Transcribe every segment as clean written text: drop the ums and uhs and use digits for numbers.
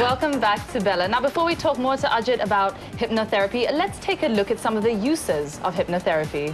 Welcome back to Bella. Now, before we talk more to Ajit about hypnotherapy, let's take a look at some of the uses of hypnotherapy.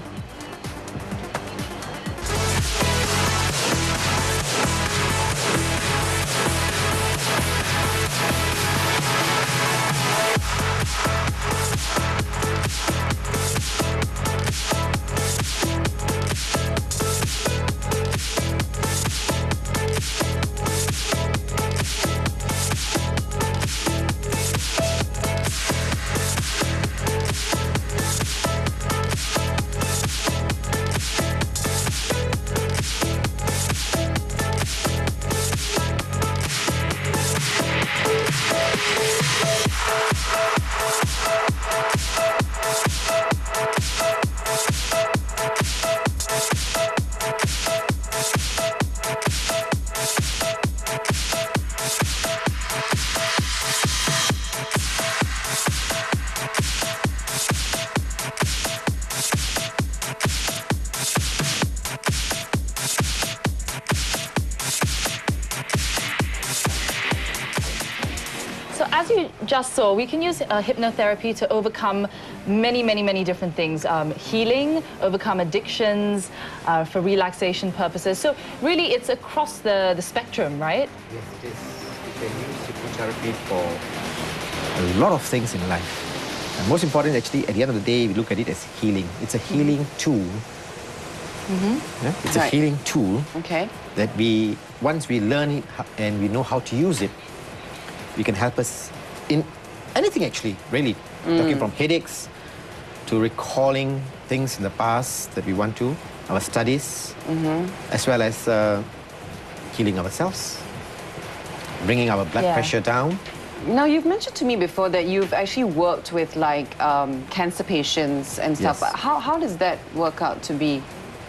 So as you just saw, we can use hypnotherapy to overcome many different things. Healing, overcome addictions, for relaxation purposes. So really, it's across the spectrum, right? Yes, it is. You can use hypnotherapy for a lot of things in life. And most important, actually, at the end of the day, we look at it as healing. It's a healing tool. Yeah? It's a healing tool that once we learn it and we know how to use it, we can help us in anything, actually, really. Talking from headaches to recalling things in the past that we want to, our studies, as well as healing ourselves, bringing our blood pressure down. Now, you've mentioned to me before that you've actually worked with, like, cancer patients and stuff. Yes. How does that work out to be?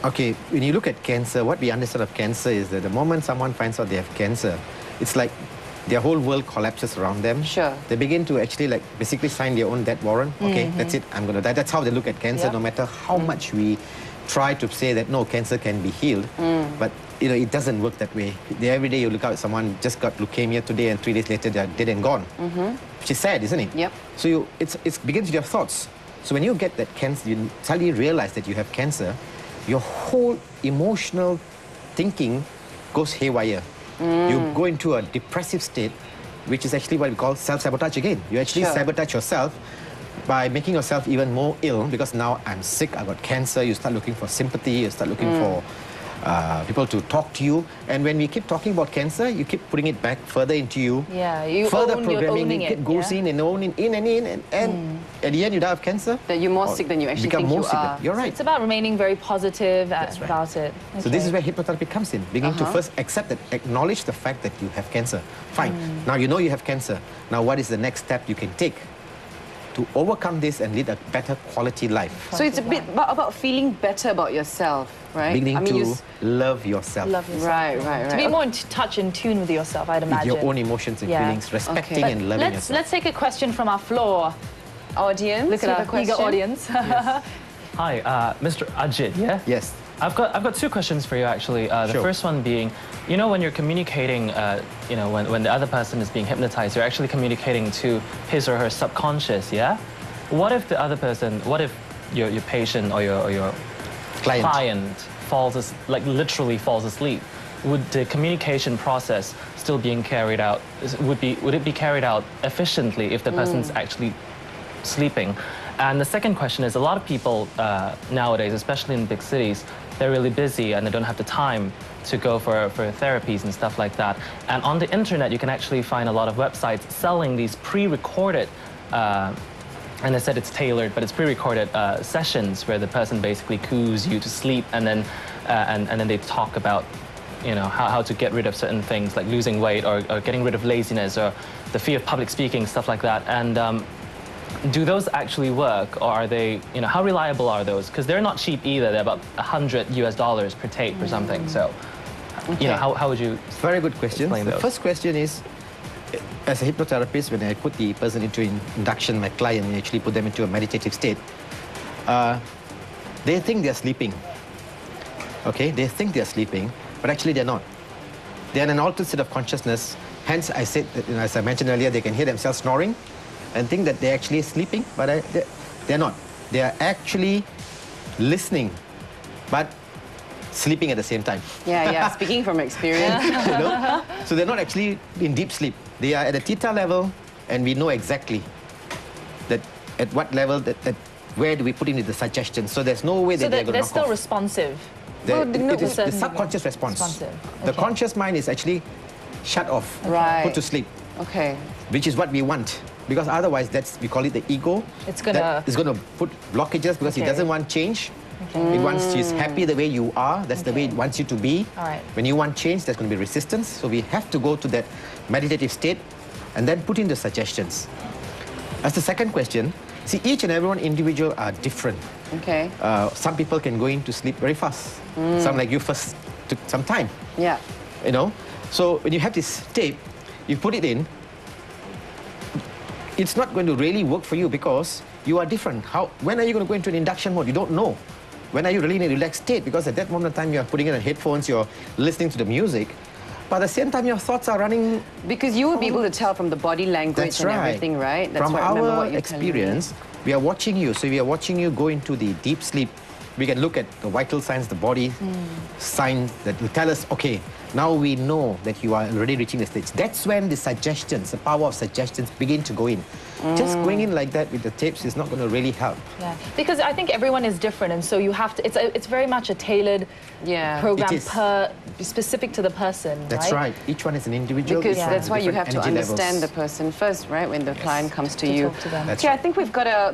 Okay, when you look at cancer, what we understand of cancer is that the moment someone finds out they have cancer, it's like their whole world collapses around them. Sure. They begin to actually, like, basically sign their own death warrant. Okay, that's it, I'm going to die. That's how they look at cancer, no matter how much we try to say that, no, cancer can be healed. But, you know, it doesn't work that way. Every day you look out, someone just got leukemia today and 3 days later they're dead and gone. Which is sad, isn't it? Yep. So it begins with your thoughts. So when you get that cancer, you suddenly realize that you have cancer, your whole emotional thinking goes haywire. You go into a depressive state, which is actually what we call self-sabotage again. You actually sabotage yourself by making yourself even more ill, because now I'm sick, I got cancer. You start looking for sympathy, you start looking for people to talk to you. And when we keep talking about cancer, you keep putting it back further into you. Yeah, you further own, programming, it goes in and and at the end you die of cancer. That you're more sick than you actually think you are. You're right. It's about remaining very positive about it. Okay. So this is where hypnotherapy comes in. Beginning to first accept that, acknowledge the fact that you have cancer. Fine. Now you know you have cancer. Now what is the next step you can take to overcome this and lead a better quality life? So it's a bit about feeling better about yourself, right? Beginning to love yourself. Love yourself. Right. To be more in touch and tune with yourself, I'd imagine. With your own emotions and feelings, respecting and loving yourself. Let's take a question from our floor. Audience, look at our eager audience. Yes. Hi, Mr. Ajit, yeah? Yes. I've got two questions for you, actually. The first one being, you know, when you're communicating, you know, when the other person is being hypnotized, you're actually communicating to his or her subconscious, yeah? What if the other person, what if your patient or your client falls, literally falls asleep? Would the communication process still being carried out, would it be carried out efficiently if the person's actually sleeping? And the second question is, a lot of people nowadays, especially in big cities, they're really busy and they don't have the time to go for therapies and stuff like that. And on the internet, you can actually find a lot of websites selling these pre-recorded, and I said it's tailored, but it's pre-recorded sessions where the person basically coos you to sleep, and then they talk about, you know, how to get rid of certain things like losing weight or getting rid of laziness or the fear of public speaking, stuff like that. And do those actually work, or are they, you know, how reliable are those? Because they're not cheap either. They're about $100 per tape or something. So, you know, how would you? Very good question. The first question is, as a hypnotherapist, when I put the person into induction, my client, and actually put them into a meditative state, they think they're sleeping. Okay, they think they're sleeping, but actually they're not. They're in an altered state of consciousness Hence, I said, that, as I mentioned earlier, they can hear themselves snoring and think that they're actually sleeping, but they're not. They are actually listening, but sleeping at the same time. Yeah. Speaking from experience. You know? So they're not actually in deep sleep. They are at a theta level, and we know exactly that at what level, where do we put in the suggestions. So there's no way that they're going to knock still off. responsive. It is the subconscious response. Responsive. The Okay. conscious mind is actually shut off, Right. put to sleep, Okay. which is what we want. Because otherwise, we call it the ego. It's gonna- That is going to put blockages because it Okay. doesn't want change. It wants you happy the way you are. That's the way it wants you to be. All right. When you want change, there's going to be resistance. So we have to go to that meditative state and then put in the suggestions. As the second question, see, each and every one individual are different. Okay. Some people can go into sleep very fast. Some like you first took some time. Yeah. You know, so when you have this tape, you put it in, it's not going to really work for you because you are different. When are you going to go into an induction mode? You don't know. When are you really in a relaxed state? Because at that moment in time, you're putting in headphones, you're listening to the music, but at the same time, your thoughts are running. Because you would be able to tell from the body language That's and right. everything, right? That's From what I remember our what you're telling me. experience, we are watching you. So we are watching you go into the deep sleep. We can look at the vital signs, the body signs that will tell us, okay, now we know that you are already reaching the stage. That's when the suggestions, the power of suggestions begin to go in. Just going in like that with the tapes is not going to really help. Yeah, because I think everyone is different, and so you have to. It's very much a tailored program It is. specific to the person. That's right. Each one is an individual. Because each one that's has why you different have to energy understand levels. the person first, right? When the client comes to To you. talk to them. That's Okay, I right. think we've got a